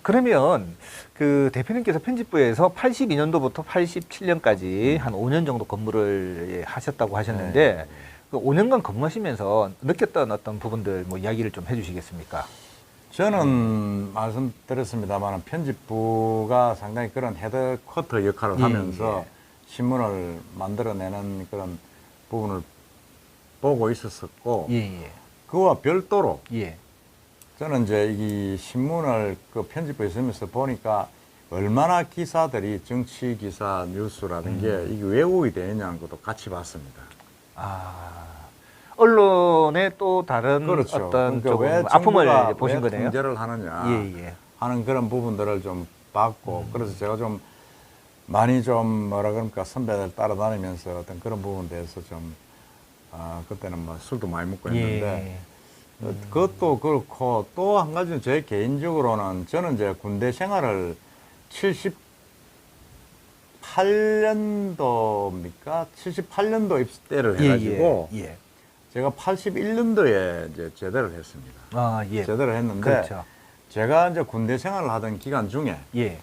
그러면 그 대표님께서 편집부에서 82년도부터 87년까지 한 5년 정도 근무를 예, 하셨다고 하셨는데 네. 그 5년간 근무하시면서 느꼈던 어떤 부분들 뭐 이야기를 좀 해주시겠습니까? 저는 말씀드렸습니다만 편집부가 상당히 그런 헤드쿼터 역할을 예, 하면서 예. 신문을 만들어내는 그런 부분을 보고 있었었고 예, 그와 별도로 예. 저는 이제 이 신문을 그 편집부에 있으면서 보니까 얼마나 기사들이 정치 기사 뉴스라는 게 이게 왜곡이 되느냐는 것도 같이 봤습니다. 아, 언론의 또 다른 그렇죠. 어떤 그러니까 조금 왜 아픔을 정부가 보신 왜 거네요. 통제를 하느냐 예, 예. 하는 그런 부분들을 좀 봤고 그래서 제가 좀 많이 좀 뭐라 그럽니까 선배들 따라다니면서 어떤 그런 부분에 대해서 좀 그때는 뭐 술도 많이 먹고 했는데 그것도 그렇고 또 한 가지는 제 개인적으로는 저는 이제 군대 생활을 78년도입니까? 78년도 입대를 해가지고 예, 예. 제가 81년도에 이제 제대를 했습니다. 아, 예. 제대를 했는데 그렇죠. 제가 이제 군대 생활을 하던 기간 중에 예.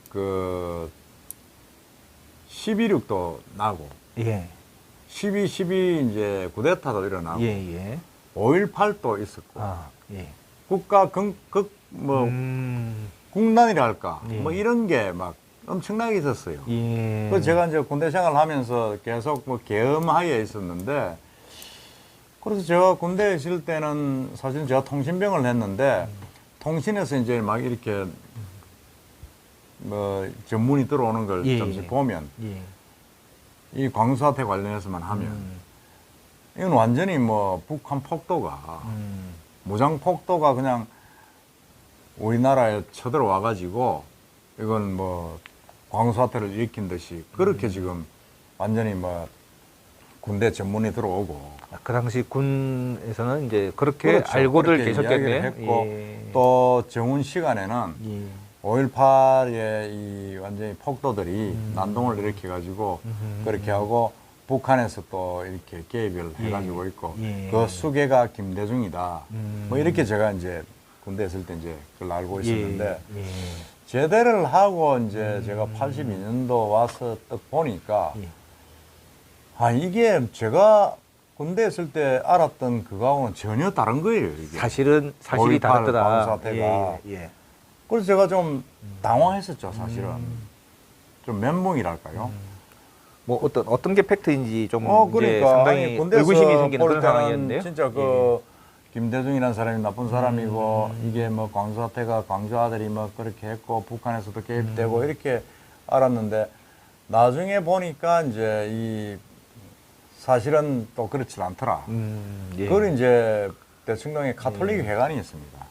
그 11.6도 나고 예. 12 이제 쿠데타도 일어나고 예, 예. 5.18도 있었고 아, 예. 국가 뭐 국난이라 할까 예. 뭐 이런 게 막 엄청나게 있었어요. 예. 그래서 제가 이제 군대 생활을 하면서 계속 뭐 계엄하에 있었는데 그래서 제가 군대에 있을 때는 사실 제가 통신병을 했는데 통신에서 이제 막 이렇게 뭐 전문이 들어오는 걸 예, 잠시 예. 보면 예. 이 광수사태 관련해서만 하면 이건 완전히 뭐 북한 폭도가 무장 폭도가 그냥 우리나라에 쳐들어와 가지고 이건 뭐 광수사태를 일으킨 듯이 그렇게 지금 완전히 뭐 군대 전문이 들어오고 그 당시 군에서는 이제 그렇게 그렇죠. 알고들 그렇게 계셨겠네요. 이야기를 했고 예. 또 정훈 시간에는 예. 5.18의 이 완전히 폭도들이 난동을 일으켜 가지고 그렇게 하고 북한에서 또 이렇게 개입을 해가지고 있고 예. 그 수괴가 김대중이다. 뭐 이렇게 제가 이제 군대 있을 때 이제 그걸 알고 있었는데 예. 예. 제대를 하고 이제 제가 82년도 와서 딱 보니까 예. 아 이게 제가 군대 있을 때 알았던 그거하고는 전혀 다른 거예요. 이게. 사실이 5.18 다르더라. 광사태가. 예. 예. 그래서 제가 좀 당황했었죠, 사실은. 좀 멘붕이랄까요? 뭐 어떤 게 팩트인지 좀 이제 그러니까 상당히 아니, 군대에서 의구심이 생기는 볼 그런 때는 상황이었는데요. 진짜 그 김대중이라는 사람이 나쁜 사람이고 이게 뭐 광주사태가 광주 아들이 뭐 그렇게 했고 북한에서도 개입되고 이렇게 알았는데 나중에 보니까 이제 이 사실은 또 그렇지 않더라. 예. 그걸 이제 대청동에 가톨릭 회관이 있습니다.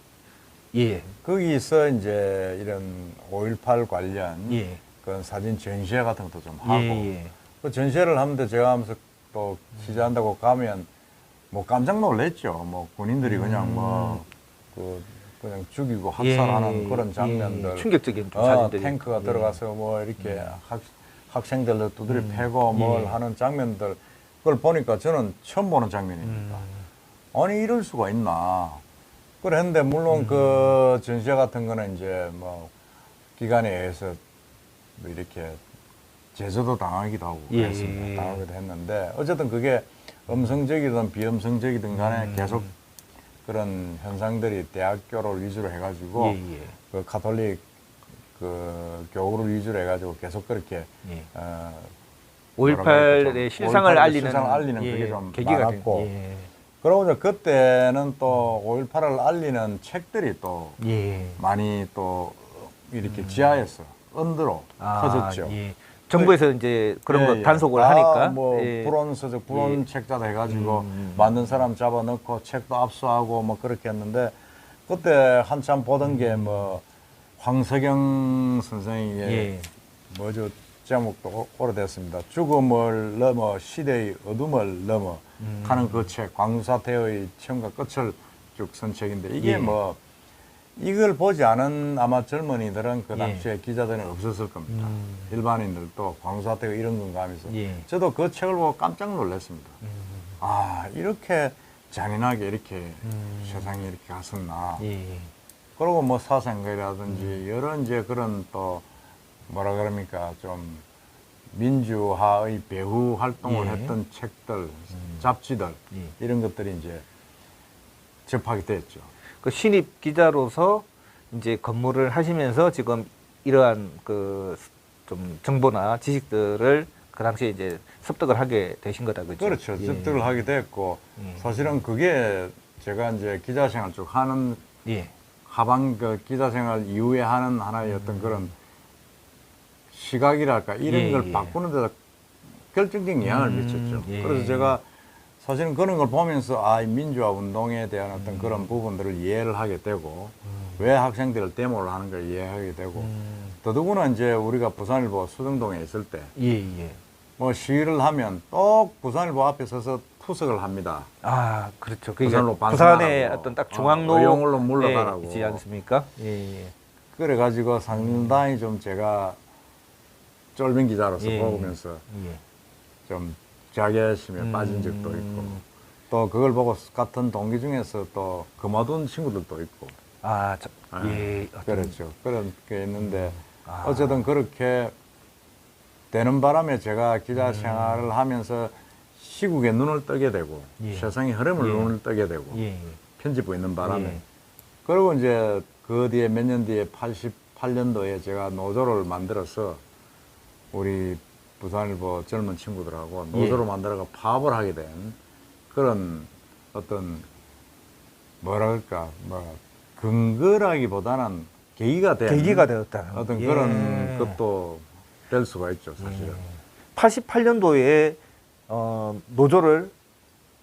예. 거기서 이제 이런 5.18 관련 예. 그런 사진 전시회 같은 것도 좀 하고 예. 그 전시회를 하는데 제가 하면서 또 취재한다고 가면 뭐 깜짝 놀랐죠. 뭐 군인들이 그냥 뭐 그냥 죽이고 학살하는 그런 장면들, 충격적인 좀 사진들이. 탱크가 들어가서 뭐 이렇게 학생들을 두드려 패고 뭘 하는 장면들 그걸 보니까 저는 처음 보는 장면입니다. 아니 이럴 수가 있나? 그랬는데 물론 그 전시회 같은 거는 이제 뭐 기관에 의해서 뭐 이렇게 제소도 당하기도 하고 예. 했습니다. 당하기도 했는데 어쨌든 그게 음성적이든 비음성적이든 간에 계속 그런 현상들이 대학교를 위주로 해가지고 예. 그 가톨릭 그 교구를 위주로 해가지고 계속 그렇게 예. 5.18의 5.18의 실상을 알리는, 실상을 알리는 예, 그게 좀 계기가 많았고 예. 그러고 이제 그때는 또 5.18을 알리는 책들이 또 예. 많이 또 이렇게 지하에서 언더로 터졌죠. 예. 정부에서 이제 그런 거 단속을 다 하니까. 뭐 예. 불온 서적, 불온 예. 책자다 해가지고 만든 사람 잡아넣고 책도 압수하고 뭐 그렇게 했는데 그때 한참 보던 게 뭐 황석영 선생의 예. 뭐죠 제목도 오래됐습니다. 죽음을 넘어 시대의 어둠을 넘어 하는 그 책, 광주사태의 처음과 끝을 쭉 쓴 책인데 이게 예. 뭐 이걸 보지 않은 아마 젊은이들은 그 예. 당시에 기자들은 없었을 겁니다. 일반인들도 광주사태가 이런 건가 하면서 예. 저도 그 책을 보고 깜짝 놀랐습니다. 아 이렇게 잔인하게 이렇게 세상이 이렇게 갔었나. 예. 그리고 뭐 사생각이라든지 여러 이제 그런 또 뭐라 그럽니까 좀 민주화의 배후 활동을 예. 했던 책들, 잡지들 예. 이런 것들이 이제 접하게 됐죠. 그 신입 기자로서 이제 근무를 하시면서 지금 이러한 그 좀 정보나 지식들을 그 당시에 이제 습득을 하게 되신 거다, 그죠? 그렇죠. 예. 습득을 하게 됐고 예. 사실은 그게 제가 이제 기자 생활 쭉 하는 예. 하반 그 기자 생활 이후에 하는 하나의 어떤 그런 시각이랄까 이런 예, 걸 예. 바꾸는 데다 결정적인 영향을 미쳤죠. 예. 그래서 제가 사실은 그런 걸 보면서 이 민주화 운동에 대한 어떤 그런 부분들을 이해를 하게 되고 왜 학생들을 데모를 하는 걸 이해하게 되고 더더구나 이제 우리가 부산일보 수정동에 있을 때 예. 뭐 시위를 하면 꼭 부산일보 앞에 서서 투석을 합니다. 아, 그렇죠. 그게 부산으로 부산의 반성하라고. 어떤 딱 중앙로 의용으로 물러가라고. 있지 않습니까? 예. 그래가지고 상당히 좀 제가 쫄빈 기자로서 예. 보면서 예. 좀 자괴심에 빠진 적도 있고 또 그걸 보고 같은 동기 중에서 또 그만둔 친구들도 있고 아, 예. 그렇죠. 그런 게 있는데 아. 어쨌든 그렇게 되는 바람에 제가 기자 생활을 하면서 시국에 눈을 뜨게 되고 예. 세상의 흐름을 예. 눈을 뜨게 되고 예. 편집부 있는 바람에 예. 그리고 이제 그 뒤에 몇 년 뒤에 88년도에 제가 노조를 만들어서 우리 부산일보 젊은 친구들하고 노조를 만들어서 파업을 하게 된 그런 어떤 뭐라 그럴까 뭐 근거라기보다는 계기가 된 계기가 되었다. 어떤 예. 그런 것도 될 수가 있죠 사실은. 88년도에 노조를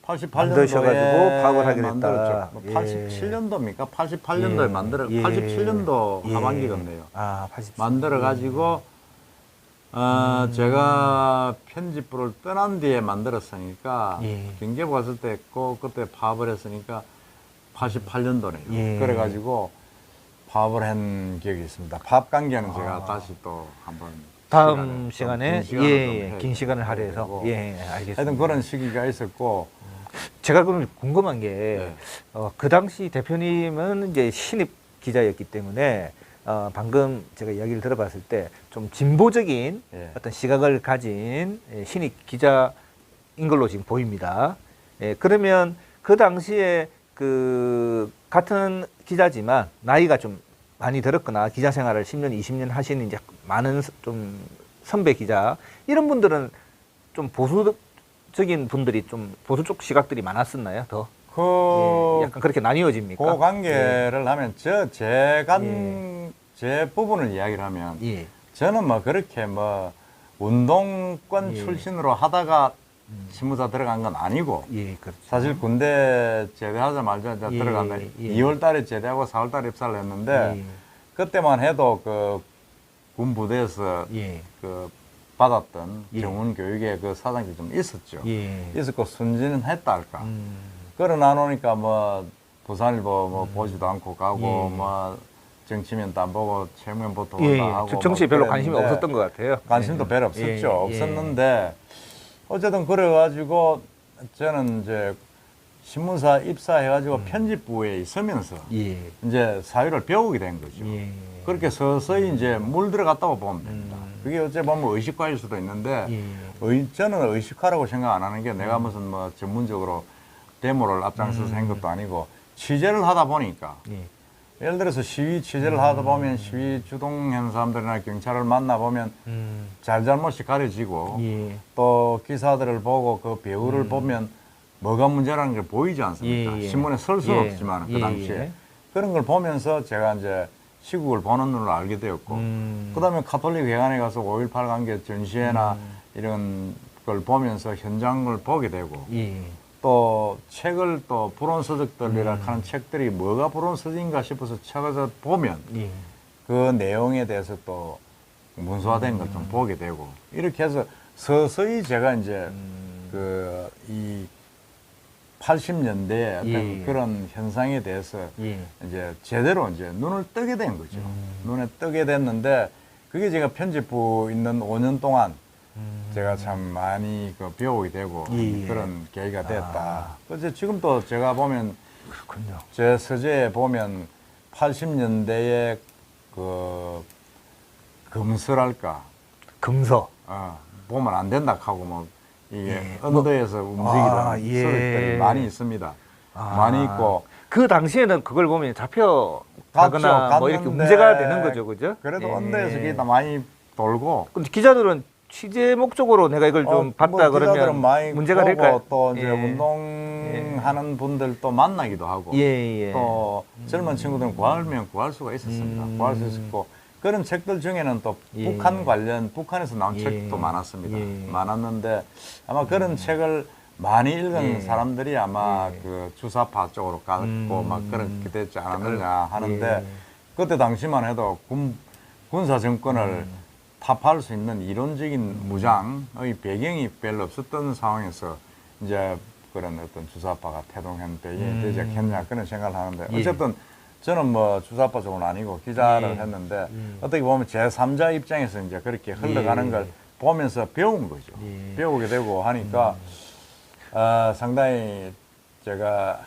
88년도에 만드셔가지고 파업을 하게 됐다. 만들었죠. 뭐 예. 87년도입니까? 88년도에 예. 만들어 예. 87년도 예. 하반기였네요. 아, 80. 만들어 가지고 제가 편집부를 떠난 뒤에 만들었으니까 예. 경계부 갔을 때 꼭 그때 파업을 했으니까 88년도네요. 예. 그래가지고 파업을 한 기억이 있습니다. 파업 관계는 제가 다시 또 한번 다음 시간에 긴 시간을 좀 예, 해야 긴 시간을 되고. 할애해서 예, 알겠습니다. 하여튼 그런 시기가 있었고 제가 그럼 궁금한 게 네. 그 당시 대표님은 이제 신입 기자였기 때문에 방금 제가 이야기를 들어봤을 때 좀 진보적인 예. 어떤 시각을 가진 신입 기자인 걸로 지금 보입니다. 예, 그러면 그 당시에 그 같은 기자지만 나이가 좀 많이 들었거나 기자 생활을 10년, 20년 하시는 이제 많은 좀 선배 기자 이런 분들은 좀 보수적인 분들이 좀 보수 쪽 시각들이 많았었나요? 더 그 약간 그렇게 나뉘어집니까? 그 관계를 하면 제 부분을 이야기를 하면 예. 저는 뭐 그렇게 뭐 운동권 예. 출신으로 하다가 신무사 들어간 건 아니고 예, 그렇죠. 사실 군대 제대하자마자 예, 들어간다. 예. 2월 달에 제대하고 4월 달에 입사를 했는데 예. 그때만 해도 그 군 부대에서 예. 그 받았던 예. 정훈 교육에 그 사장이 좀 있었죠. 예. 있었고 순진은 했다 할까. 그러나 놓으니까 뭐 부산일보 뭐 보지도 않고 가고 예. 뭐 정치면도 안 보고 최면 보통 예. 다 하고 정치에 막 별로 관심이 그랬는데 없었던 것 같아요. 관심도 예. 별로 없었죠. 예. 없었는데 어쨌든 그래가지고 저는 이제 신문사 입사해가지고 편집부에 있으면서 예. 이제 사회를 배우게 된 거죠. 예. 그렇게 서서히 이제 물 들어갔다고 보면 됩니다. 그게 어째 보면 의식화일 수도 있는데 예. 저는 의식화라고 생각 안 하는 게 내가 무슨 뭐 전문적으로 데모를 앞장서서 한 것도 아니고 취재를 하다 보니까 예. 예를 들어서 시위 취재를 하다 보면 시위 주동한 사람들이나 경찰을 만나보면 잘잘못이 가려지고 예. 또 기사들을 보고 그 배우를 보면 뭐가 문제라는 게 보이지 않습니까? 예, 예. 신문에 쓸 수는 예. 없지만 그 예, 당시에 예. 그런 걸 보면서 제가 이제 시국을 보는 눈을 알게 되었고 그다음에 카톨릭 회관에 가서 5.18 관계 전시회나 이런 걸 보면서 현장을 보게 되고 예. 또 책을 또 불온서적들이라 하는 책들이 뭐가 불온서적인가 싶어서 찾아서 보면 예. 그 내용에 대해서 또 문서화된 걸 좀 보게 되고 이렇게 해서 서서히 제가 이제 그 이 80년대 어떤 예. 그런 현상에 대해서 예. 이제 제대로 이제 눈을 뜨게 된 거죠. 눈에 뜨게 됐는데 그게 제가 편집부 있는 5년 동안 제가 참 많이 그 배우게 되고 예. 그런 계기가 됐다. 그래서 지금도 제가 보면 그렇군요. 제 서재에 보면 80년대에 그 금서랄까 금서. 보면 안 된다 하고 뭐 이게 예. 언더에서 움직이는 예. 서적들이 많이 있습니다. 많이 있고 그 당시에는 그걸 보면 잡혀가거나 뭐 이렇게 갔는데 문제가 되는 거죠, 그죠? 그래도 예. 언더에서 그게 다 많이 돌고 근데 기자들은 취재 목적으로 내가 이걸 좀 봤다 뭐 기자들은 그러면 많이 문제가 보고 될까요? 또 이제 예. 운동하는 분들도 만나기도 하고 예, 예. 또 젊은 친구들은 구하면 구할 수가 있었습니다. 구할 수 있었고 그런 책들 중에는 또 예. 북한 관련 북한에서 나온 예. 책도 많았습니다. 예. 많았는데 아마 그런 책을 많이 읽은 예. 사람들이 아마 예. 그 주사파 쪽으로 갔고 막 그렇게 됐지 않았느냐 하는데 예. 그때 당시만 해도 군사 정권을 타파할 수 있는 이론적인 무장의 배경이 별로 없었던 상황에서 이제 그런 어떤 주사파가 태동한 배경이 되지 않겠냐 그런 생각을 하는데 예. 어쨌든 저는 뭐 주사파 쪽은 아니고 기자를 예. 했는데 어떻게 보면 제3자 입장에서 이제 그렇게 흘러가는 예. 걸 보면서 배운 거죠. 예. 배우게 되고 하니까 상당히 제가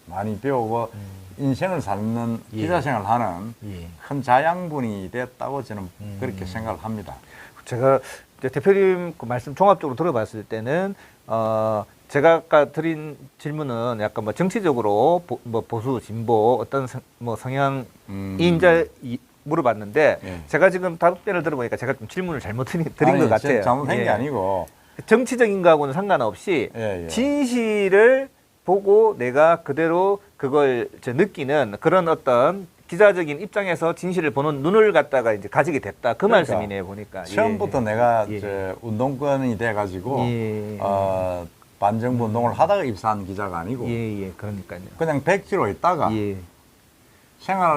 많이 배우고 인생을 사는 예. 기자 생활을 하는 예. 큰 자양분이 됐다고 저는 그렇게 생각을 합니다. 제가 이제 대표님 그 말씀 종합적으로 들어봤을 때는 제가 아까 드린 질문은 약간 뭐 정치적으로 뭐 보수 진보 어떤 뭐 성향인자 물어봤는데 예. 제가 지금 답변을 들어보니까 제가 좀 질문을 잘못 드린 것 같아요. 잘못한 예. 게 아니고 정치적인 거하고는 상관없이 예. 진실을 보고 내가 그대로 그걸 느끼는 그런 어떤 기자적인 입장에서 진실을 보는 눈을 갖다가 이제 가지게 됐다. 그 그러니까 말씀이네요, 보니까. 처음부터 예. 내가 예. 이제 운동권이 돼가지고 예. 반정부 운동을 하다가 입사한 기자가 아니고 예, 그러니까요. 그냥 백지로 있다가 예, 예.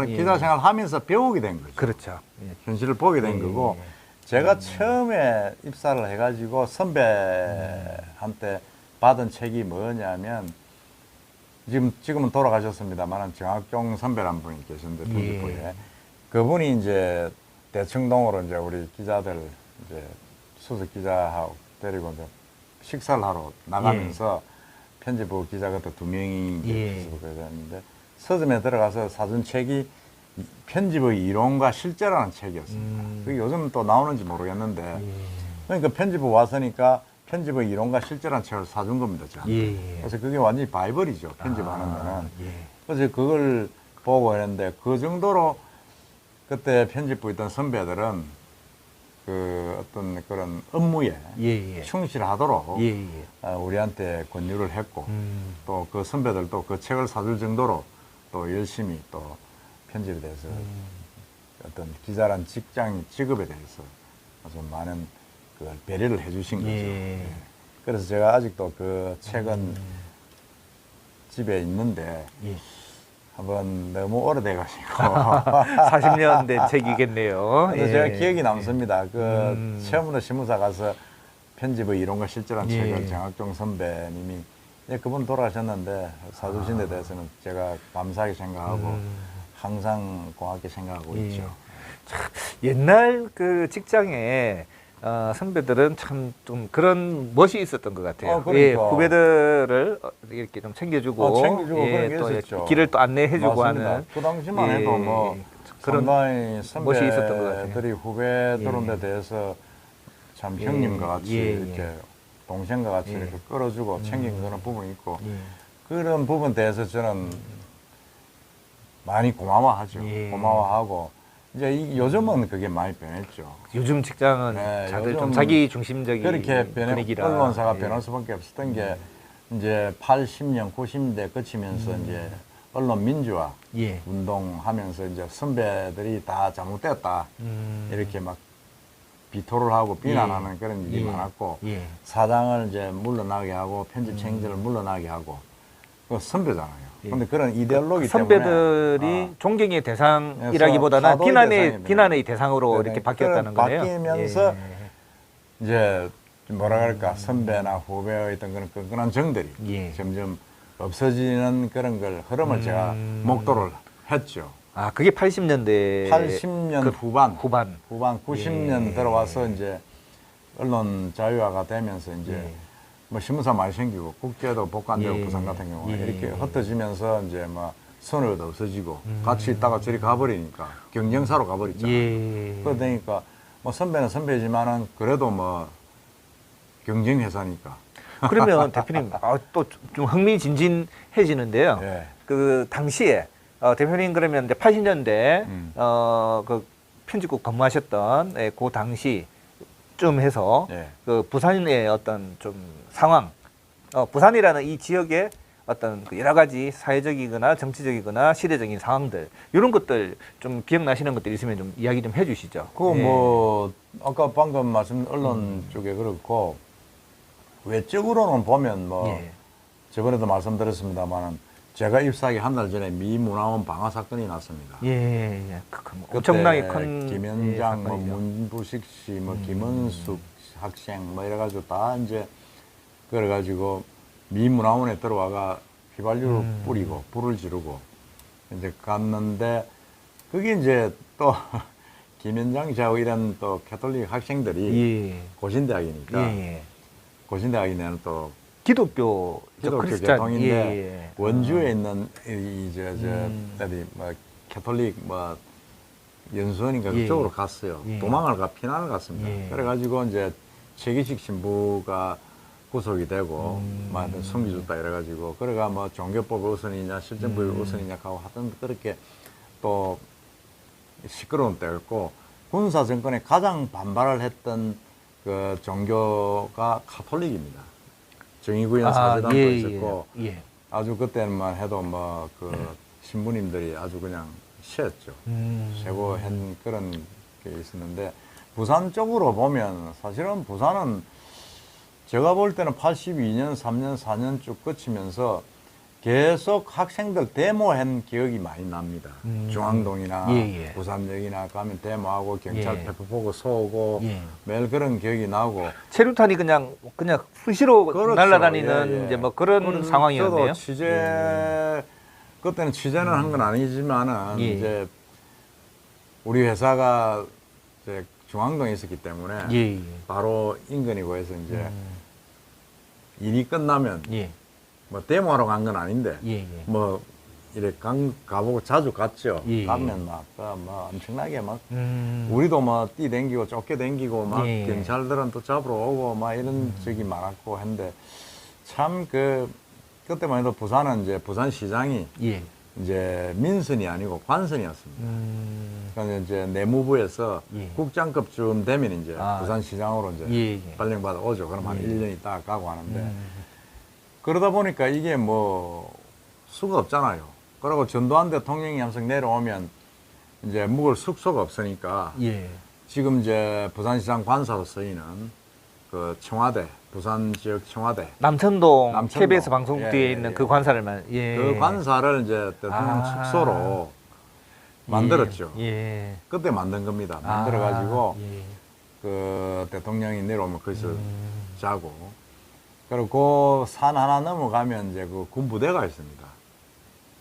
기자 생활하면서 배우게 된 거죠. 그렇죠. 예. 현실을 보게 된 예. 거고 제가 처음에 입사를 해가지고 선배한테 받은 책이 뭐냐면 지금은 돌아가셨습니다만 정학종 선배란 분이 계신데 편집부에 예. 그분이 이제 대청동으로 이제 우리 기자들 이제 수석 기자하고 데리고 이제 식사를 하러 나가면서 편집부 기자 같은 2명이 예. 그랬는데 서점에 들어가서 사준 책이 편집의 이론과 실제라는 책이었습니다. 그게 요즘 또 나오는지 모르겠는데 그러니까 편집부 왔으니까 편집의 이론과 실제라는 책을 사준 겁니다. 저한테. 그래서 그게 완전히 바이블이죠. 편집하는 데는. 그래서 그걸 보고 했는데 그 정도로 그때 편집부에 있던 선배들은 그 어떤 그런 업무에 충실하도록 우리한테 권유를 했고 또 그 선배들도 그 책을 사줄 정도로 또 열심히 또 편집에 대해서 어떤 기자란 직업에 대해서 아주 많은 그걸 배려를 해주신 거죠. 그래서 제가 아직도 그 책은 집에 있는데 한번 너무 오래돼가지고 40년 된 책이겠네요. 그래서 제가 기억이 남습니다. 그 처음으로 신문사 가서 편집의 이론과 실제란 책을 정학종 선배님이 그분 돌아가셨는데 사주신 데 대해서는 제가 감사하게 생각하고 항상 고맙게 생각하고 있죠. 참 옛날 그 직장에 선배들은 참 좀 그런 멋이 있었던 것 같아요. 그러니까. 후배들을 이렇게 좀 챙겨주고, 그런 게 또 있었죠. 길을 또 안내해주고 맞습니다. 하는 그 당시만 해도 뭐 그런 상당히 멋이 있었던 것 같아요. 선배들이 후배들은 데 대해서 참 형님과 같이 이렇게 동생과 같이 이렇게 끌어주고 챙긴 그런 부분이 있고 그런 부분에 대해서 저는 많이 고마워하죠. 고마워하고 이제 요즘은 그게 많이 변했죠. 요즘 직장은 다들 좀 자기 중심적인 그렇게 분위기라 언론사가 변할 수밖에 없었던 게 이제 80년, 90대 거치면서 이제 언론 민주화 운동하면서 이제 선배들이 다 잘못됐다 이렇게 막 비토를 하고 비난하는 그런 일이 많았고 사장을 이제 물러나게 하고 편집 책임자를 물러나게 하고 그 선배잖아요. 근데 그런 이데올로기 선배들이 때문에 존경의 대상이라기보다는 사도의 비난의 대상으로 이렇게 바뀌었다는 거네요. 바뀌면서 이제 뭐라 그럴까 선배나 후배의 어떤 그런 끈끈한 정들이 점점 없어지는 그런 걸 흐름을 제가 목도를 했죠. 아, 그게 80년대 80년 후반 90년 예. 들어와서 이제 언론 자유화가 되면서 이제 뭐 신문사 많이 생기고 국제도 복관되고 부산 같은 경우는 이렇게 흩어지면서 이제 뭐 선후배도 없어지고 같이 있다가 저리 가버리니까 경쟁사로 가버렸잖아요. 예. 그러니까 뭐 선배는 선배지만은 그래도 뭐 경쟁 회사니까. 그러면 대표님 또 좀 흥미진진해지는데요. 예. 그 당시에 대표님 그러면 이제 80년대 그 편집국 근무하셨던 그 당시쯤 해서 예. 그 부산의 어떤 좀 상황, 부산이라는 이 지역의 어떤 그 여러 가지 사회적이거나 정치적이거나 시대적인 상황들 이런 것들 좀 기억나시는 것들 있으면 좀 이야기 좀 해주시죠. 그 예. 뭐 아까 방금 말씀 언론 쪽에 그렇고 외적으로는 보면 뭐 예. 저번에도 말씀드렸습니다만은 제가 입사하기 한 달 전에 미 문화원 방화 사건이 났습니다. 예, 예. 뭐 그때 엄청나게 큰 김현장, 뭐 사건이죠. 문부식 씨, 뭐 김은숙 학생, 뭐 이래가지고 다 이제 그래가지고 미 문화원에 들어와가 휘발유를 뿌리고 불을 지르고 이제 갔는데 그게 이제 또 김현장 씨하고 이런 또 캐톨릭 학생들이 예. 고신대학이니까 예, 예. 고신대학이면 또 기독교 기독교 크리스찬. 계통인데 예. 원주에 있는 어디 뭐 캐톨릭 뭐 연수원인가 예. 그쪽으로 갔어요. 예. 도망을 피난을 갔습니다. 예. 그래가지고 이제 최기식 신부가 구속이 되고 막 숨겨줬다 이래가지고 그래가 뭐 종교법 우선이냐 실정법 우선이냐 하고 하여튼 그렇게 또 시끄러운 때였고 군사 정권에 가장 반발을 했던 그 종교가 카톨릭입니다. 정의구현 사제단도 예, 있었고 예. 예. 아주 그때만 해도 뭐 그 신부님들이 아주 그냥 쉬었죠. 쉬고 한 그런 게 있었는데 부산 쪽으로 보면 사실은 부산은 제가 볼 때는 82년, 3년, 4년 쭉 거치면서 계속 학생들 데모한 기억이 많이 납니다. 중앙동이나 예, 예. 부산역이나 가면 데모하고 경찰 예. 페퍼 보고 쏘고 예. 매일 그런 기억이 나고 체류탄이 그냥 수시로 그렇죠. 날아다니는 예, 예. 이제 뭐 그런 상황이었네요. 저도 취재 그때는 취재는 한 건 아니지만은 예. 이제 우리 회사가 이제 중앙동에 있었기 때문에 예, 예. 바로 인근이고 해서 이제 일이 끝나면 예. 뭐 데모하러 간 건 아닌데 예, 예. 뭐 이래 가보고 자주 갔죠. 예. 가면 뭐 엄청나게 막 음. 우리도 뭐 뛰댕기고 쫓겨댕기고 막 예. 경찰들은 또 잡으러 오고 막 이런 적이 많았고 했는데 참 그때만 해도 부산은 이제 부산시장이 예. 이제 민선이 아니고 관선이었습니다. 그래서 이제 내무부에서 예. 국장급쯤 되면 이제 아. 부산시장으로 이제 예, 예. 발령받아 오죠. 그럼 한 예. 1년 있다가 가고 하는데 그러다 보니까 이게 뭐 수가 없잖아요. 그리고 전두환 대통령이 항상 내려오면 이제 묵을 숙소가 없으니까 예. 지금 이제 부산시장 관사로 쓰이는 그 청와대, 부산 지역 청와대 남천동, 남천동. KBS 방송국 예, 뒤에 예, 있는 예. 그 관사를 예. 그 관사를 이제 대통령 아. 숙소로 만들었죠. 예. 그때 만든 겁니다. 만들어가지고 예. 그 대통령이 내려오면 거기서 자고 그리고 그 산 하나 넘어가면 이제 그 군부대가 있습니다.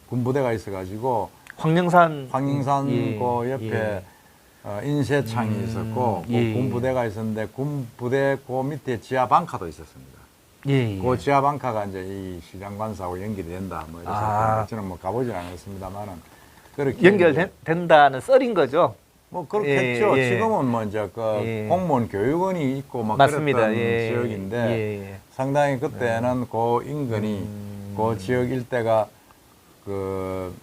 군부대가 있어가지고 황령산 황ing산 그 옆에 인쇄창이 있었고 예. 그 군부대가 있었는데 군부대 그 밑에 지하 방카도 있었습니다. 예. 예. 그 지하 방카가 이제 이 시장관사하고 연결이 된다. 뭐 이래서 아. 저는 뭐 가보진 않았습니다만은 그렇게 이제 연결된다는 썰인 거죠. 뭐 그렇겠죠. 예, 예. 지금은 뭐 이제 그 예. 공무원 교육원이 있고 막 맞습니다. 그랬던 예. 지역인데 예. 상당히 그때는 그 인근이 그 지역 일대가 그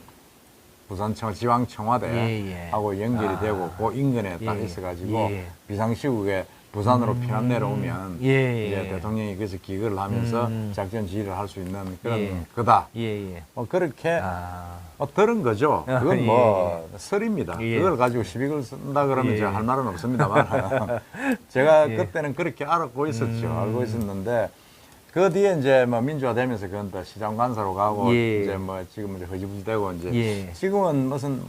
부산청 지방청와대하고 예, 예. 연결이 아. 되고 그 인근에 딱 예. 있어가지고 예. 비상시국에 부산으로 피난 내려오면 예. 이제 대통령이 거기서 기거를 하면서 작전 지휘를 할 수 있는 그런 예. 거다. 예. 예. 뭐 그렇게 아. 들은 거죠. 그건 예. 뭐 설입니다. 예. 그걸 가지고 시비를 쓴다 그러면 예. 제가 할 말은 없습니다만 제가 예. 그때는 그렇게 알고 있었죠. 알고 있었는데 그 뒤에 이제 뭐 민주화되면서 그건 또 시장 관사로 가고 예. 이제 뭐 지금은 이제 허지부지되고 이제 예. 지금은 무슨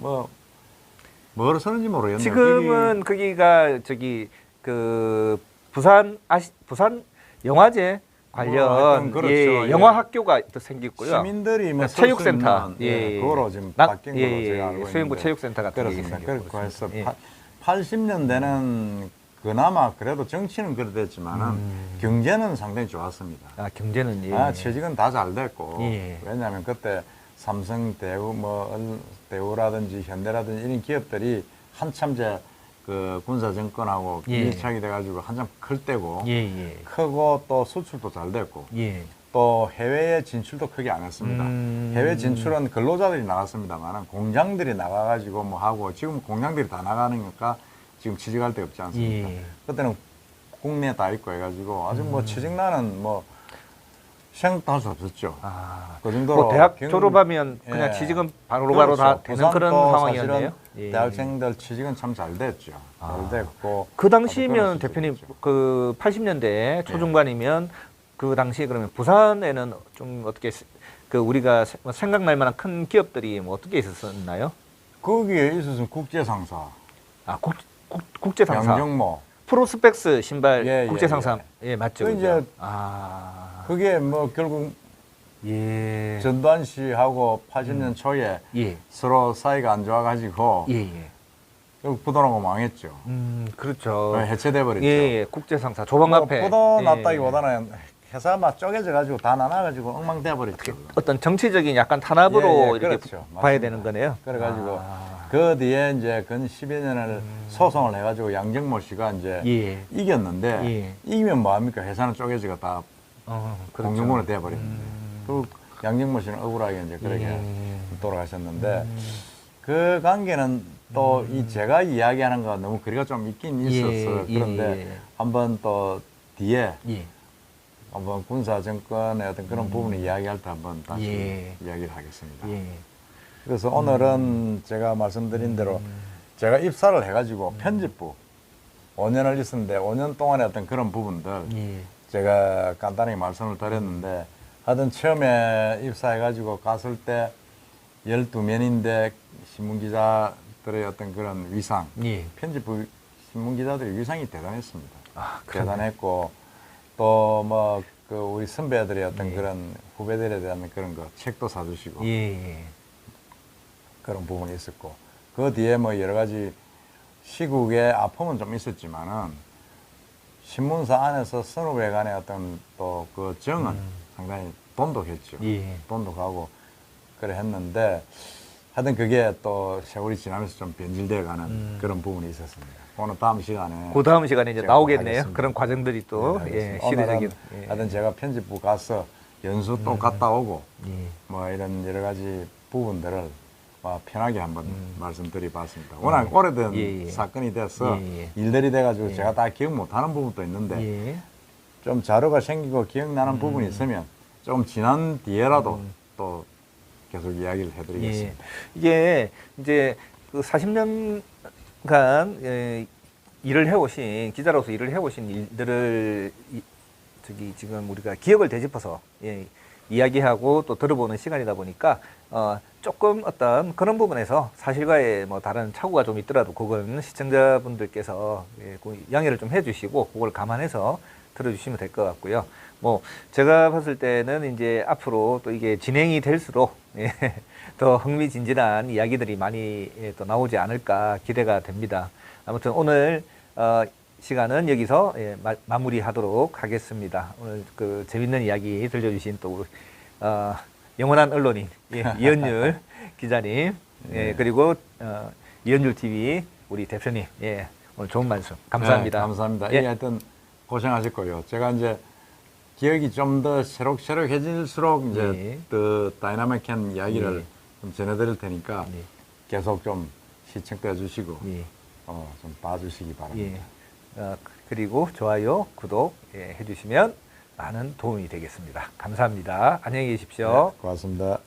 뭘 쓰는지 모르겠네요. 지금은 거기가 저기 그 부산 영화제 관련 하여튼 그렇죠. 예, 예. 영화 학교가 또 생겼고요. 시민들이 뭐 체육센터, 쓸수 있는, 그거로 지금 바뀐 걸로 제가 알고 수영구 있는데. 체육센터 같은 게 그렇습니다. 생겼고 그렇고 해서 예. 80년대는 그나마 그래도 정치는 그랬지만은 경제는 상당히 좋았습니다. 아 경제는 예. 취직은 다 잘 됐고 예. 왜냐하면 그때 삼성, 대우, 대우라든지 현대라든지 이런 기업들이 한참 그 군사정권하고 예. 밀착이 돼가지고 한참 클 때고 예. 크고 또 수출도 잘 됐고 예. 또 해외에 진출도 크게 안 했습니다. 해외 진출은 근로자들이 나갔습니다만 공장들이 나가가지고 뭐 하고 지금 공장들이 다 나가니까 지금 취직할 데 없지 않습니까? 예. 그때는 국내에 다 있고 해가지고 아직 뭐 취직난은 뭐 생각도 할 수 없었죠. 아, 그 정도로 뭐 대학 졸업하면 그냥 예. 취직은 바로바로 다 되는 부산도 그런 상황이었네요. 사실은 예. 대학생들 취직은 참 잘 됐죠. 잘 됐고 그 당시면 그런 대표님 수준이죠. 그 80년대 초중반이면 그 당시에 그러면 부산에는 좀 어떻게 그 우리가 생각날 만한 큰 기업들이 뭐 어떻게 있었나요? 거기에 있어서 국제상사, 아, 국제상사. 양정모 프로스펙스 신발 예, 예, 국제상사. 예, 맞죠. 그 그죠? 이제 아. 그게 뭐 결국 예. 전두환 씨하고 80년 초에 예. 서로 사이가 안 좋아가지고 예. 결국 부도나고 망했죠. 그렇죠. 해체돼 버렸죠. 예. 국제상사 조방 앞에 부도 예. 났다기보다는 회사가 쪼개져가지고 다 나눠가지고 엉망돼 버렸죠. 어떤 정치적인 약간 탄압으로 예, 예, 이렇게 그렇죠. 봐야 맞습니다. 되는 거네요. 그래가지고 아. 그 뒤에 이제 근 10여 년을 소송을 해가지고 양정모 씨가 이제 예. 이겼는데 예. 이기면 뭐합니까? 회사는 쪼개지가 다 그렇죠. 공중분해 돼버립니다. 그리고 양정모 씨는 억울하게 이제 그렇게 예. 돌아가셨는데 그 관계는 또 이 제가 이야기하는 거 너무 거리가 좀 있긴 있었어요. 그런데 한번 또 뒤에 예. 한번 군사 정권의 어떤 그런 부분을 이야기할 때 한번 다시 예. 이야기를 하겠습니다. 예. 그래서 오늘은 제가 말씀드린 대로 제가 입사를 해가지고 편집부 5년을 있었는데 5년 동안의 어떤 그런 부분들 예. 제가 간단히 말씀을 드렸는데 하여튼 처음에 입사해가지고 갔을 때 12면인데 신문기자들의 어떤 그런 위상 예. 편집부 신문기자들의 위상이 대단했습니다. 아, 그러네. 대단했고 또 뭐 그 우리 선배들의 어떤 예. 그런 후배들에 대한 그런 거 책도 사주시고 예. 그런 부분이 있었고 그 뒤에 뭐 여러 가지 시국의 아픔은 좀 있었지만은 신문사 안에서 선후배 간의 어떤 또 그 정은 상당히 돈독했죠. 예. 돈독하고 그래 했는데 하여튼 그게 또 세월이 지나면서 좀 변질되어 가는 그런 부분이 있었습니다. 오늘 다음 시간에 그 다음 시간에 이제 제가 나오겠네요. 하겠습니다. 그런 과정들이 또 네, 예, 알겠습니다. 시대적인. 오늘은 하여튼 제가 편집부 가서 연수 또 갔다 오고 예. 뭐 이런 여러 가지 부분들을 편하게 한번 말씀드려 봤습니다. 워낙 오래된 예. 사건이 돼서 예. 일들이 돼가지고 제가 다 기억 못하는 부분도 있는데 예. 좀 자료가 생기고 기억나는 부분이 있으면 좀 지난 뒤에라도 또 계속 이야기를 해드리겠습니다. 예. 이게 이제 그 40년간 일을 해오신 기자로서 일을 해오신 일들을 지금 우리가 기억을 되짚어서 이야기하고 또 들어보는 시간이다 보니까 조금 어떤 그런 부분에서 사실과의 뭐 다른 착오가 좀 있더라도 그건 시청자분들께서 양해를 좀 해주시고 그걸 감안해서 들어주시면 될 것 같고요. 뭐 제가 봤을 때는 이제 앞으로 또 이게 진행이 될수록 더 흥미진진한 이야기들이 많이 또 나오지 않을까 기대가 됩니다. 아무튼 오늘 시간은 여기서 마무리하도록 하겠습니다. 오늘 그 재밌는 이야기 들려주신 또 영원한 언론인 이현율 기자님 그리고 이현율 TV 우리 대표님 오늘 좋은 말씀 감사합니다. 네, 감사합니다. 예, 하여튼 고생하셨고요. 제가 이제 기억이 좀 더 새록새록해질수록 이제 더 다이나믹한 이야기를 좀 전해드릴 테니까 계속 좀 시청해 주시고 좀 봐주시기 바랍니다. 그리고 좋아요, 구독 해주시면 많은 도움이 되겠습니다. 감사합니다. 안녕히 계십시오. 네, 고맙습니다.